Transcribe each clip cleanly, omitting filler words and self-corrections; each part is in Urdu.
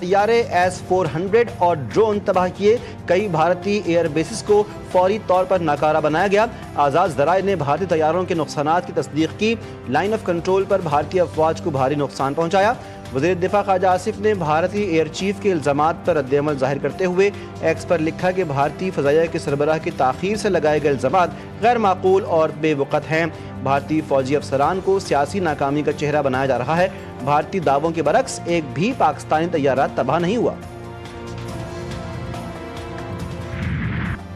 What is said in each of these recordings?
طیارے S-400 اور ڈرون تباہ کیے. کئی بھارتی ایئر بیسز کو فوری طور پر ناکارہ بنایا گیا. آزاد ذرائع نے بھارتی طیاروں کے نقصانات کی تصدیق کی. لائن آف کنٹرول پر بھارتی افواج کو بھاری نقصان پہنچایا. وزیر دفاع خواجہ آصف نے بھارتی ایئر چیف کے الزامات پر رد عمل ظاہر کرتے ہوئے ایکس پر لکھا کہ بھارتی فضائیہ کے سربراہ کی تاخیر سے لگائے گئے الزامات غیر معقول اور بے وقت ہیں. بھارتی فوجی افسران کو سیاسی ناکامی کا چہرہ بنایا جا رہا ہے. بھارتی دعووں کے برعکس ایک بھی پاکستانی طیارہ تباہ نہیں ہوا.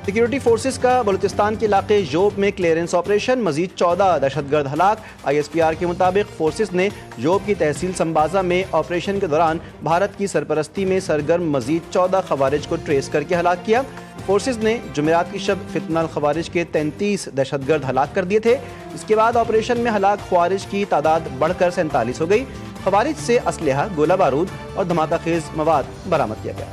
سیکیورٹی فورسز کا بلوچستان کے علاقے یوب میں کلیئرنس آپریشن. مزید 14 دہشت گرد ہلاک. ISPR کے مطابق فورسز نے یوب کی تحصیل سمبازہ میں آپریشن کے دوران بھارت کی سرپرستی میں سرگرم مزید 14 خوارج کو ٹریس کر کے ہلاک کیا. فورسز نے جمعرات کی شب فتنہ الخوارج کے 33 دہشت گرد ہلاک کر دیے تھے. اس کے بعد آپریشن میں ہلاک خوارج کی تعداد بڑھ کر 47 ہو گئی. خوارج سے اسلحہ، گولہ بارود اور دھماکہ خیز مواد برآمد کیا گیا.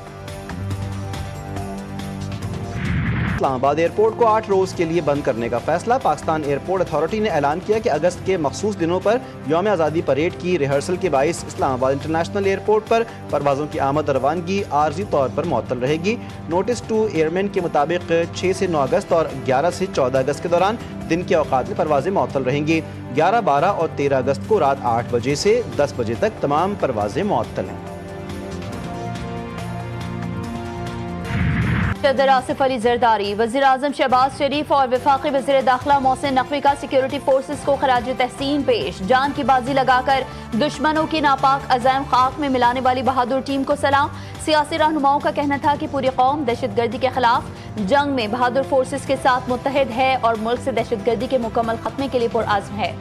اسلام آباد ایئرپورٹ کو 8 روز کے لیے بند کرنے کا فیصلہ. پاکستان ایئرپورٹ اتھارٹی نے اعلان کیا کہ اگست کے مخصوص دنوں پر یوم آزادی پریڈ کی ریہرسل کے باعث اسلام آباد انٹرنیشنل ایئرپورٹ پر پروازوں کی آمد و روانگی عارضی طور پر معطل رہے گی. نوٹس ٹو ایئرمین کے مطابق 6 سے 9 اگست اور 11 سے 14 اگست کے دوران دن کے اوقات میں پروازیں معطل رہیں گی. 11، 12 اور 13 اگست کو رات 8 بجے سے 10 بجے تک تمام پروازیں معطل ہیں. صدر آصف علی زرداری، وزیر اعظم شہباز شریف اور وفاقی وزیر داخلہ محسن نقوی کا سیکیورٹی فورسز کو خراج تحسین پیش. جان کی بازی لگا کر دشمنوں کی ناپاک عزائم خاک میں ملانے والی بہادر ٹیم کو سلام. سیاسی رہنماؤں کا کہنا تھا کہ پوری قوم دہشت گردی کے خلاف جنگ میں بہادر فورسز کے ساتھ متحد ہے اور ملک سے دہشت گردی کے مکمل خاتمے کے لیے پرعزم ہے.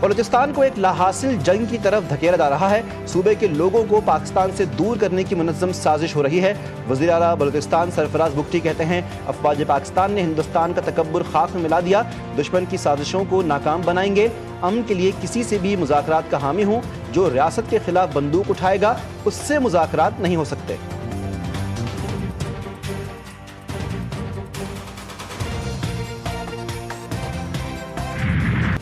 بلوچستان کو ایک لاحاصل جنگ کی طرف دھکیلا جا رہا ہے. صوبے کے لوگوں کو پاکستان سے دور کرنے کی منظم سازش ہو رہی ہے. وزیر اعلیٰ بلوچستان سرفراز بگٹی کہتے ہیں افواج پاکستان نے ہندوستان کا تکبر خاک میں ملا دیا. دشمن کی سازشوں کو ناکام بنائیں گے. امن کے لیے کسی سے بھی مذاکرات کا حامی ہوں. جو ریاست کے خلاف بندوق اٹھائے گا اس سے مذاکرات نہیں ہو سکتے.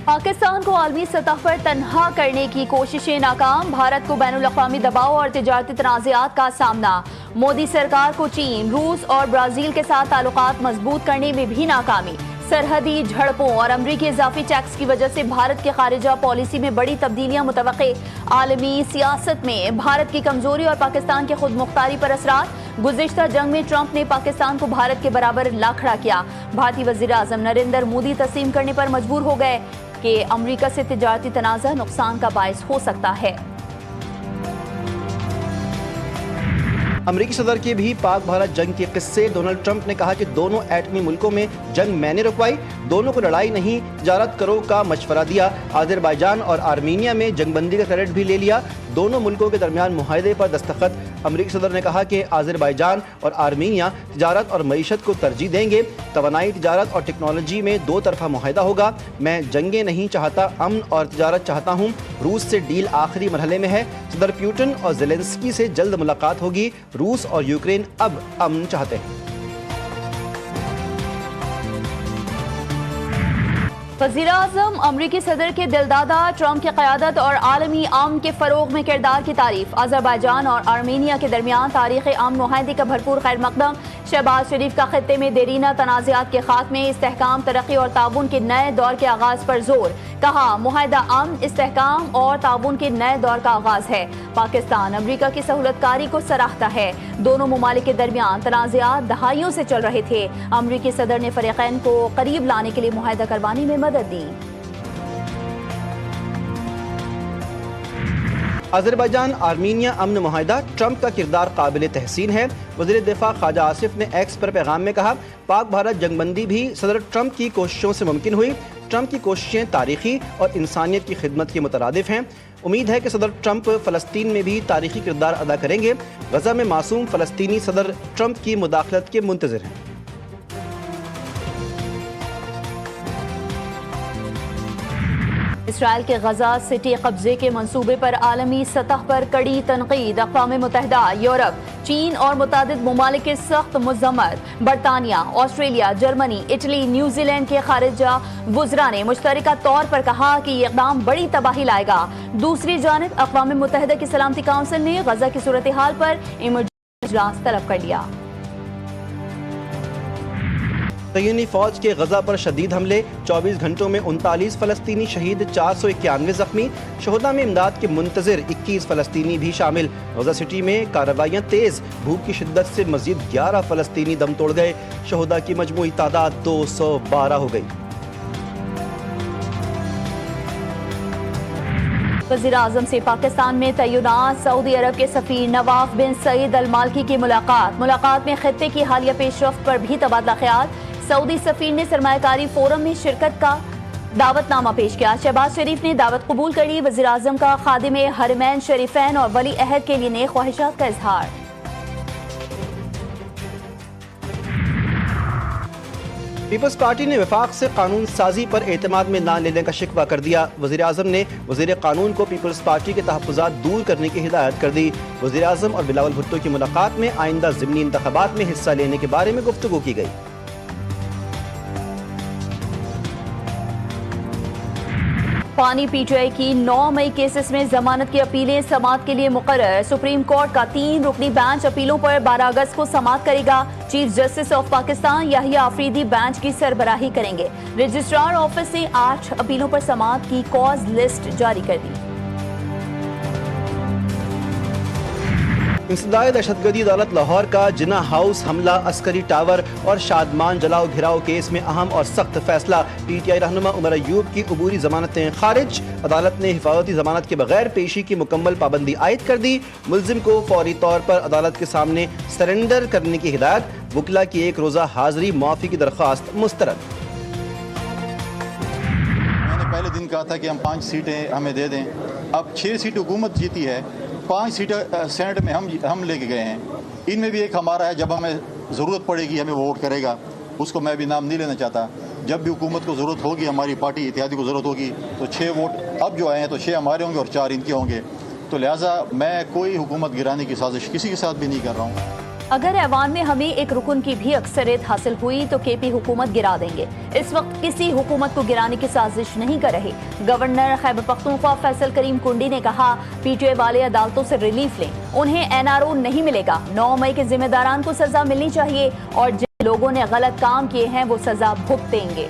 پاکستان کو عالمی سطح پر تنہا کرنے کی کوششیں ناکام. بھارت کو بین الاقوامی دباؤ اور تجارتی تنازعات کا سامنا. مودی سرکار کو چین، روس اور برازیل کے ساتھ تعلقات مضبوط کرنے میں بھی ناکامی. سرحدی جھڑپوں اور امریکی اضافی ٹیکس کی وجہ سے بھارت کی خارجہ پالیسی میں بڑی تبدیلیاں متوقع. عالمی سیاست میں بھارت کی کمزوری اور پاکستان کی خود مختاری پر اثرات. گزشتہ جنگ میں ٹرمپ نے پاکستان کو بھارت کے برابر لا کھڑا کیا. بھارتی وزیر اعظم نریندر مودی تسلیم کرنے پر مجبور ہو گئے کہ امریکہ سے تجارتی تنازع نقصان کا باعث ہو سکتا ہے. امریکی صدر کے بھی پاک بھارت جنگ کے قصے. ڈونلڈ ٹرمپ نے کہا کہ دونوں ایٹمی ملکوں میں جنگ میں نے رکوائی. دونوں کو لڑائی نہیں تجارت کرو کا مشورہ دیا. آذربائیجان اور آرمینیا میں جنگ بندی کا کریڈٹ بھی لے لیا. دونوں ملکوں کے درمیان معاہدے پر دستخط. امریکی صدر نے کہا کہ آذربائیجان اور آرمینیا تجارت اور معیشت کو ترجیح دیں گے. توانائی، تجارت اور ٹیکنالوجی میں 2 طرفہ معاہدہ ہوگا. میں جنگیں نہیں چاہتا، امن اور تجارت چاہتا ہوں. روس سے ڈیل آخری مرحلے میں ہے. صدر پیوٹن اور زیلنسکی سے جلد ملاقات ہوگی. روس اور یوکرین اب امن چاہتے ہیں. وزیر اعظم امریکی صدر کے دلدادہ ٹرمپ کی قیادت اور عالمی امن کے فروغ میں کردار کی تعریف. آذربائیجان اور آرمینیا کے درمیان تاریخ امن معاہدے کا بھرپور خیر مقدم. شہباز شریف کا خطے میں دیرینہ تنازعات کے خاتمے، استحکام، ترقی اور تعاون کے نئے دور کے آغاز پر زور. کہا معاہدہ امن، استحکام اور تعاون کے نئے دور کا آغاز ہے. پاکستان امریکہ کی سہولت کاری کو سراہتا ہے. دونوں ممالک کے درمیان تنازعات دہائیوں سے چل رہے تھے. امریکی صدر نے فریقین کو قریب لانے کے لیے معاہدہ کروانے میں مدد دی. آذربائیجان آرمینیا امن معاہدہ. ٹرمپ کا کردار قابل تحسین ہے. وزیر دفاع خواجہ آصف نے ایکس پر پیغام میں کہا پاک بھارت جنگ بندی بھی صدر ٹرمپ کی کوششوں سے ممکن ہوئی. ٹرمپ کی کوششیں تاریخی اور انسانیت کی خدمت کے مترادف ہیں. امید ہے کہ صدر ٹرمپ فلسطین میں بھی تاریخی کردار ادا کریں گے. غزہ میں معصوم فلسطینی صدر ٹرمپ کی مداخلت کے منتظر ہیں. اسرائیل کے غزہ سٹی قبضے کے منصوبے پر عالمی سطح پر کڑی تنقید. اقوام متحدہ، یورپ، چین اور متعدد ممالک کے سخت مذمت۔ برطانیہ، Australia, Germany, Italy, New Zealand کے خارجہ وزراء نے مشترکہ طور پر کہا کہ یہ اقدام بڑی تباہی لائے گا۔ دوسری جانب اقوام متحدہ کی سلامتی کونسل نے غزہ کی صورتحال پر ایمرجنسی اجلاس طلب کر لیا۔ صہیونی فوج کے غزہ پر شدید حملے، 24 گھنٹوں میں 39 فلسطینی شہید، 491 زخمی، شہداء میں امداد کے منتظر 21 فلسطینی بھی شامل۔ غزہ سٹی میں کارروائیاں تیز، بھوک کی شدت سے مزید 11 فلسطینی دم توڑ گئے، شہداء کی مجموعی تعداد 212 ہو گئی۔ وزیر اعظم سے پاکستان میں تعینات سعودی عرب کے سفیر نواف بن سعید المالکی کی ملاقات میں خطے کی حالیہ پیش رفت پر بھی تبادلہ خیال۔ سعودی سفیر نے سرمایہ کاری فورم میں شرکت کا دعوت نامہ پیش کیا۔ شہباز شریف نے دعوت قبول کر لی۔ وزیر اعظم کا خادم حرمین شریفین اور ولی عہد کے لیے نیک خواہشات کا اظہار۔ پیپلز پارٹی نے وفاق سے قانون سازی پر اعتماد میں نہ لینے کا شکوہ کر دیا۔ وزیر اعظم نے وزیر قانون کو پیپلز پارٹی کے تحفظات دور کرنے کی ہدایت کر دی۔ وزیر اعظم اور بلاول بھٹو کی ملاقات میں آئندہ ضمنی انتخابات میں حصہ لینے کے بارے میں گفتگو کی گئی۔ پانی پی ٹی آئی کی 9 مئی کیسز میں ضمانت کی اپیلیں سماعت کے لیے مقرر۔ سپریم کورٹ کا 3 رکنی بینچ اپیلوں پر 12 اگست کو سماعت کرے گا۔ Chief justice of Pakistan Yahya Afridi bench کی سربراہی کریں گے۔ رجسٹرار آفس نے 8 اپیلوں پر سماعت کی کاز لسٹ جاری کر دی۔ انسداد دہشت گردی عدالت لاہور کا جناح ہاؤس حملہ، عسکری ٹاور اور شادمان جلاؤ گھراؤ کیس میں اہم اور سخت فیصلہ۔ پی ٹی آئی رہنما عمر ایوب کی عبوری ضمانتیں خارج۔ عدالت نے حفاظتی ضمانت کے بغیر پیشی کی مکمل پابندی عائد کر دی۔ ملزم کو فوری طور پر عدالت کے سامنے سرنڈر کرنے کی ہدایت۔ وکلا کی 1 روزہ حاضری معافی کی درخواست مسترد۔ میں نے پہلے دن کہا تھا کہ ہم 5 سیٹیں ہمیں دے دیں، اب 6 سیٹ حکومت جیتی ہے، 5 سیٹیں سینٹ میں ہم لے کے گئے ہیں۔ ان میں بھی ایک ہمارا ہے، جب ہمیں ضرورت پڑے گی ہمیں ووٹ کرے گا، اس کو میں بھی نام نہیں لینا چاہتا۔ جب بھی حکومت کو ضرورت ہوگی، ہماری پارٹی اتحادی کو ضرورت ہوگی تو 6 ووٹ اب جو آئے ہیں تو 6 ہمارے ہوں گے اور 4 ان کے ہوں گے۔ تو لہٰذا میں کوئی حکومت گرانے کی سازش کسی کے ساتھ بھی نہیں کر رہا ہوں۔ اگر ایوان میں ہمیں ایک رکن کی بھی اکثریت حاصل ہوئی تو کے پی حکومت گرا دیں گے۔ اس وقت کسی حکومت کو گرانے کی سازش نہیں کر رہے۔ گورنر خیبر پختونخوا فیصل کریم کنڈی نے کہا پی ٹی آئی والے عدالتوں سے ریلیف لیں، انہیں این آر او نہیں ملے گا۔ 9 مئی کے ذمہ داران کو سزا ملنی چاہیے اور جن لوگوں نے غلط کام کیے ہیں وہ سزا بھگتیں گے۔